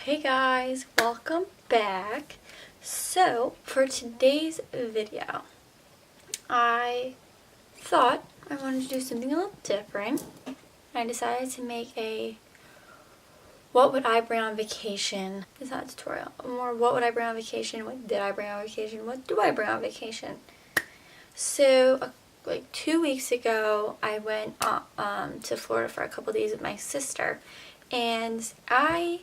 Hey guys, welcome back. So for today's video, I thought I wanted to do something a little different. I decided to make a what would I bring on vacation? It's not a tutorial. More what would I bring on vacation? What did I bring on vacation? What do I bring on vacation? So like 2 weeks ago, I went to Florida for a couple days with my sister, and I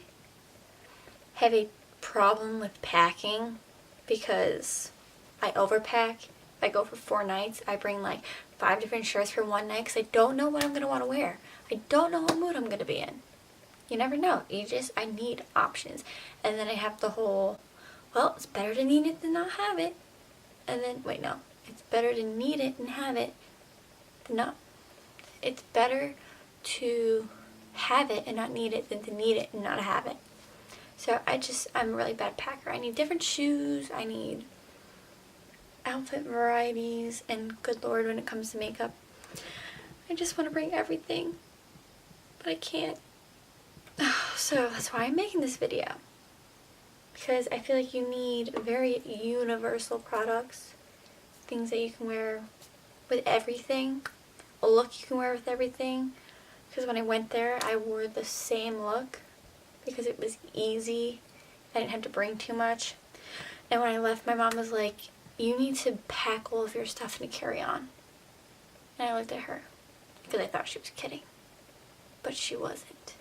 have a problem with packing because I overpack. If I go for 4 nights, I bring like 5 different shirts for one night because I don't know what I'm going to want to wear. I don't know what mood I'm going to be in. You never know. I need options. And then I have the whole, well, it's better to need it than not have it. And then, wait, no. It's better to need it and have it than not. It's better to have it and not need it than to need it and not have it. So I'm a really bad packer. I need different shoes, I need outfit varieties, and good lord, when it comes to makeup, I just want to bring everything, but I can't. So that's why I'm making this video, because I feel like you need very universal products, things that you can wear with everything, a look you can wear with everything, because when I went there, I wore the same look, because it was easy. I didn't have to bring too much. And when I left, my mom was like, you need to pack all of your stuff in a carry-on. And I looked at her because I thought she was kidding. But she wasn't.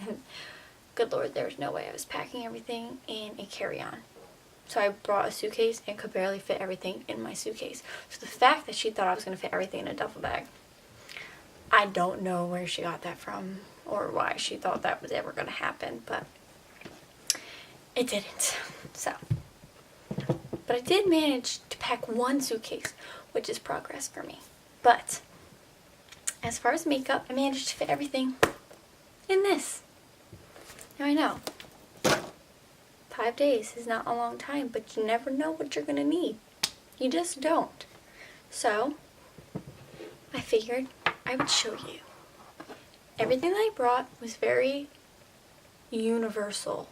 And good lord, there was no way I was packing everything in a carry-on. So I brought a suitcase and could barely fit everything in my suitcase. So the fact that she thought I was going to fit everything in a duffel bag, I don't know where she got that from or why she thought that was ever going to happen, but it didn't. So, but I did manage to pack 1 suitcase, which is progress for me. But as far as makeup, I managed to fit everything in this. Now I know 5 days is not a long time, but you never know what you're going to need. You just don't. So I figured I would show you. Everything that I brought was very universal,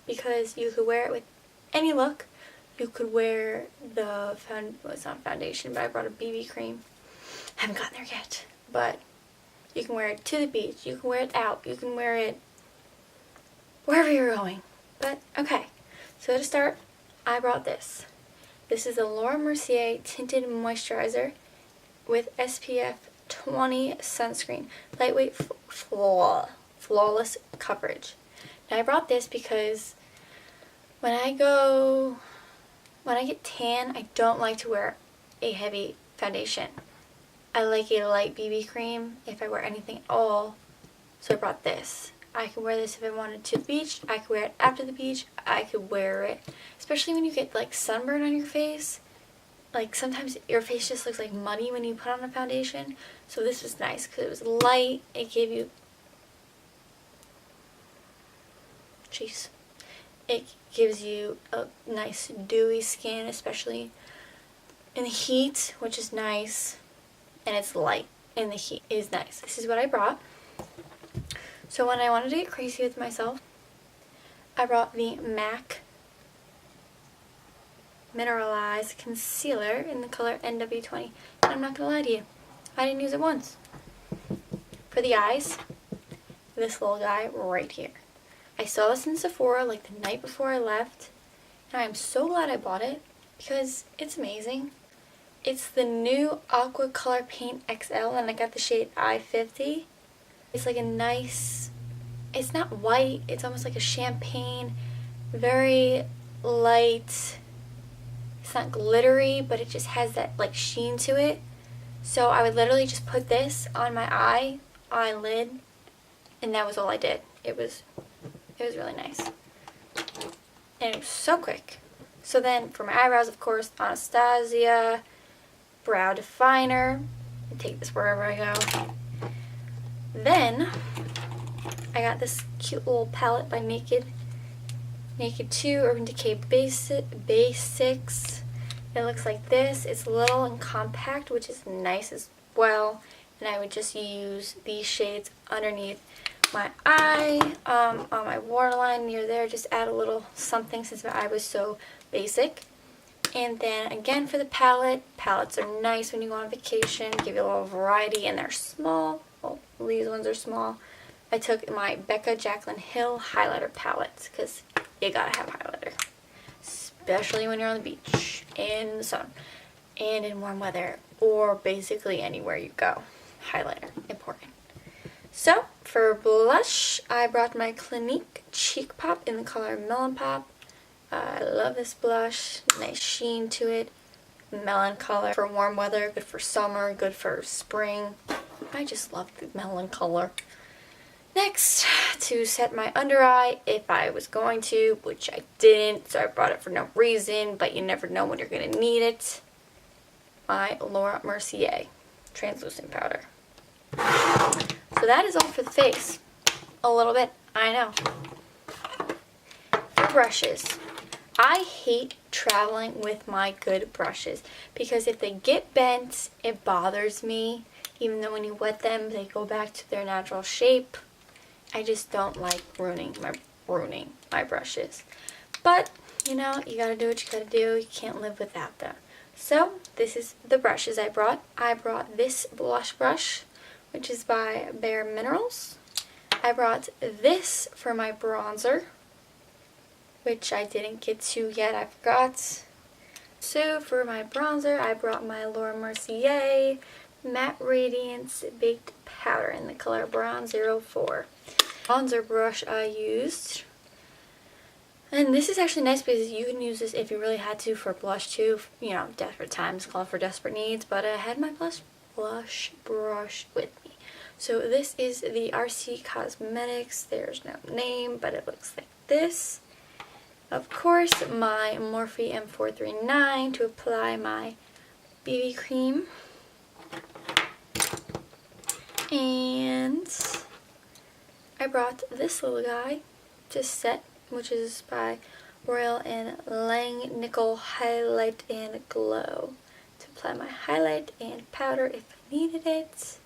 because you could wear it with any look. You could wear the well, it's not foundation, but I brought a BB cream. I haven't gotten there yet, but you can wear it to the beach. You can wear it out. You can wear it wherever you're going. But okay, so to start, I brought this. This is the Mercier Tinted Moisturizer with SPF 20 sunscreen, lightweight, flawless coverage. Now I brought this because when I get tan, I don't like to wear a heavy foundation. I like a light BB cream if I wear anything at all, so I brought this. I could wear this if I wanted to the beach, I could wear it after the beach, I could wear it, especially when you get like sunburn on your face. Like sometimes your face just looks like muddy when you put on a foundation. So this was nice because it was light. It gave you, it gives you a nice dewy skin, especially in the heat, which is nice. And it's light in the heat. It is nice. This is what I brought. So when I wanted to get crazy with myself, I brought the MAC Mineralize Concealer in the color NW20. And I'm not going to lie to you, I didn't use it once. For the eyes, this little guy right here. I saw this in Sephora like the night before I left, and I am so glad I bought it because it's amazing. It's the new Aqua Color Paint XL, and I got the shade I-50. It's like a nice, it's not white, it's almost like a champagne, very light. It's not glittery, but it just has that like sheen to it. So I would literally just put this on my eyelid, and that was all I did. It was really nice. And it was so quick. So then for my eyebrows, of course, Anastasia brow definer. I take this wherever I go. Then I got this cute little palette by Naked 2 Urban Decay Basics. It looks like this. It's little and compact, which is nice as well. And I would just use these shades underneath my eye, on my waterline near there, just add a little something since my eye was so basic. And then again for the palette, palettes are nice when you go on vacation, give you a little variety, and they're small. Well, these ones are small. I took my Becca Jaclyn Hill highlighter palette because you gotta have highlighter, especially when you're on the beach, in the sun, and in warm weather, or basically anywhere you go. Highlighter, important. So, for blush, I brought my Clinique Cheek Pop in the color Melon Pop. I love this blush. Nice sheen to it. Melon color for warm weather, good for summer, good for spring. I just love the melon color. Next, to set my under eye, if I was going to, which I didn't, so I brought it for no reason, but you never know when you're going to need it, my Laura Mercier translucent powder. So that is all for the face. A little bit, I know. For brushes, I hate traveling with my good brushes because if they get bent, it bothers me. Even though when you wet them, they go back to their natural shape. I just don't like ruining my brushes. But, you know, you gotta do what you gotta do. You can't live without them. So, this is the brushes I brought. I brought this blush brush, which is by Bare Minerals. I brought this for my bronzer, which I didn't get to yet, I forgot. So, for my bronzer, I brought my Laura Mercier Matte Radiance Baked Powder in the color Brown 04. Bronzer brush I used. And this is actually nice because you can use this if you really had to for blush too. You know, desperate times call for desperate needs. But I had my blush brush with me. So this is the RC Cosmetics. There's no name, but it looks like this. Of course, my Morphe M439 to apply my BB cream. And I brought this little guy to set, which is by Royal and Lang Nickel Highlight and Glow, to apply my highlight and powder if I needed it.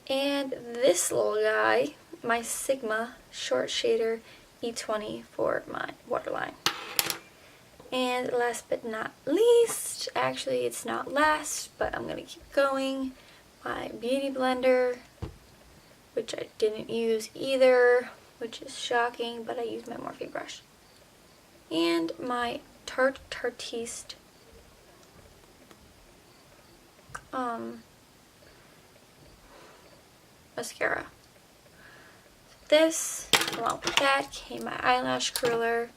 And this little guy, my Sigma Short Shader E20 for my waterline. And last but not least, actually it's not last, but I'm going to keep going, my Beauty Blender, which I didn't use either, which is shocking, but I used my Morphe brush. And my Tartiest mascara. This, along with that, came my eyelash curler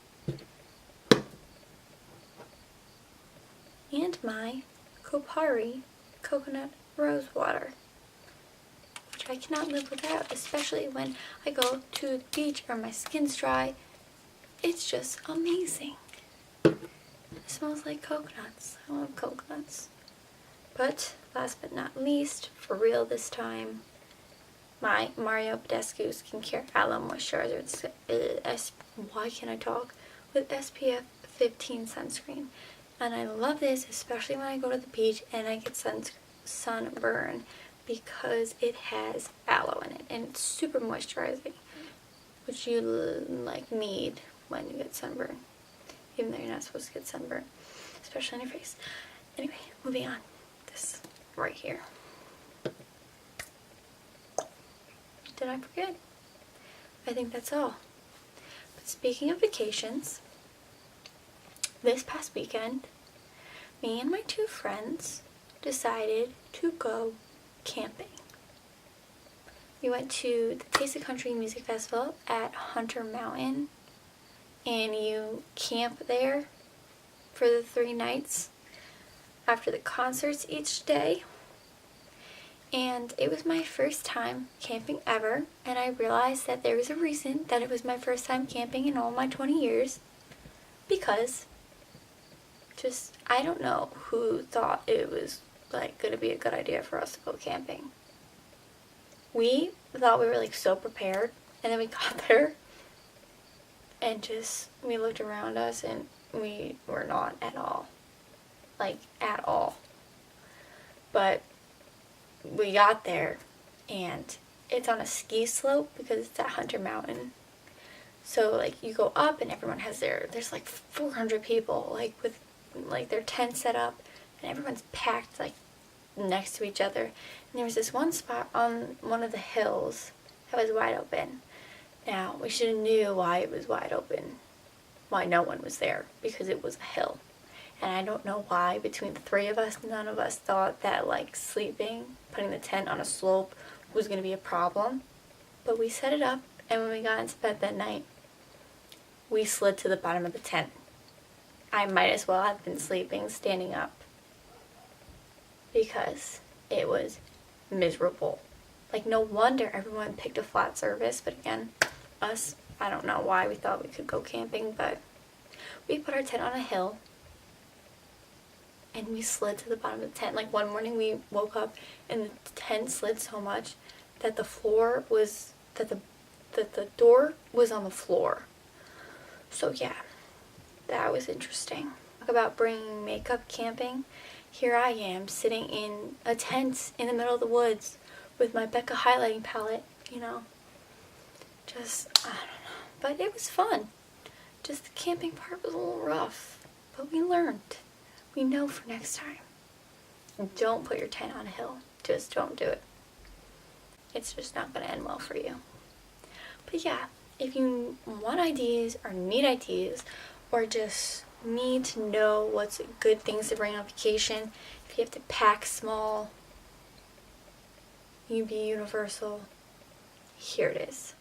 and my Kopari coconut rose water, which I cannot live without, especially when I go to the beach or my skin's dry. It's just amazing. It smells like coconuts. I love coconuts. But last but not least, for real this time, my Badescu Skincare Aloe Moisturizer. Why can't I talk? With SPF 15 sunscreen. And I love this, especially when I go to the beach and I get sunburn, because it has aloe in it and it's super moisturizing, which you need when you get sunburn, even though you're not supposed to get sunburn, especially on your face. Anyway, moving on. This right here. Did I forget? I think that's all. But speaking of vacations, this past weekend, me and my two friends decided to go camping. We went to the Taste of Country Music Festival at Hunter Mountain, and you camp there for the 3 nights after the concerts each day. And it was my first time camping ever, and I realized that there was a reason that it was my first time camping in all my 20 years, because I don't know who thought it was going to be a good idea for us to go camping. We thought we were so prepared, and then we got there and we looked around us and we were not at all. At all. But we got there and it's on a ski slope because it's at Hunter Mountain. So like you go up and everyone has there's like 400 people like with like their tent set up, and everyone's packed like next to each other. And there was this one spot on one of the hills that was wide open. Now, we should have knew why it was wide open, why no one was there, because it was a hill. And I don't know why, between the three of us, none of us thought that, like, sleeping, putting the tent on a slope was going to be a problem. But we set it up, and when we got into bed that night, we slid to the bottom of the tent. I might as well have been sleeping standing up, because it was miserable. Like, no wonder everyone picked a flat surface, but again, us, I don't know why we thought we could go camping, but we put our tent on a hill, and we slid to the bottom of the tent. Like, one morning we woke up, and the tent slid so much that the floor was, that the door was on the floor. So yeah, that was interesting. Talk about bringing makeup camping. Here I am, sitting in a tent in the middle of the woods with my Becca highlighting palette, you know. Just, I don't know. But it was fun. Just the camping part was a little rough. But we learned. We know for next time. Don't put your tent on a hill. Just don't do it. It's just not going to end well for you. But yeah, if you want ideas or need ideas or just need to know what's good things to bring on vacation, if you have to pack small, you be universal, here it is.